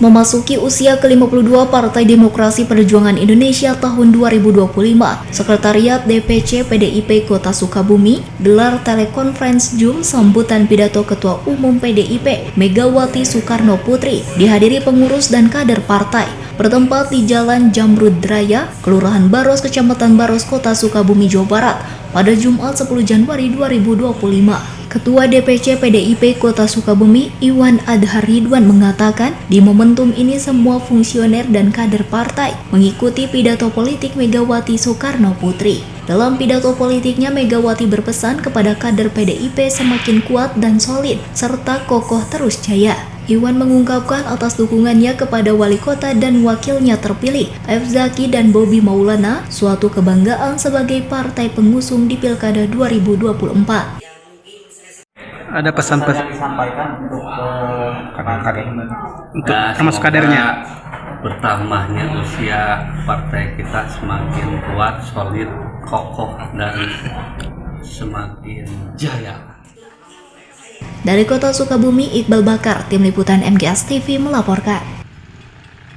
Memasuki usia ke-52 Partai Demokrasi Perjuangan Indonesia tahun 2025, Sekretariat DPC PDIP Kota Sukabumi gelar telekonferensi Zoom sambutan pidato Ketua Umum PDIP Megawati Soekarno Putri dihadiri pengurus dan kader partai bertempat di Jalan Jamrud Raya, Kelurahan Baros, Kecamatan Baros, Kota Sukabumi, Jawa Barat pada Jumat 10 Januari 2025. Ketua DPC PDIP Kota Sukabumi, Iwan Adhar Ridwan mengatakan, di momentum ini semua fungsioner dan kader partai mengikuti pidato politik Megawati Soekarno Putri. Dalam pidato politiknya, Megawati berpesan kepada kader PDIP semakin kuat dan solid, serta kokoh terus jaya. Iwan mengungkapkan atas dukungannya kepada wali kota dan wakilnya terpilih, F. Zaki dan Bobi Maulana, suatu kebanggaan sebagai partai pengusung di Pilkada 2024. Ada pesan-pesan disampaikan untuk kader-kader untuk termasuk kadernya. Bertambahnya usia partai kita semakin kuat, solid, kokoh, dan semakin jaya. Dari Kota Sukabumi, Iqbal Bakar, Tim Liputan MGS TV melaporkan.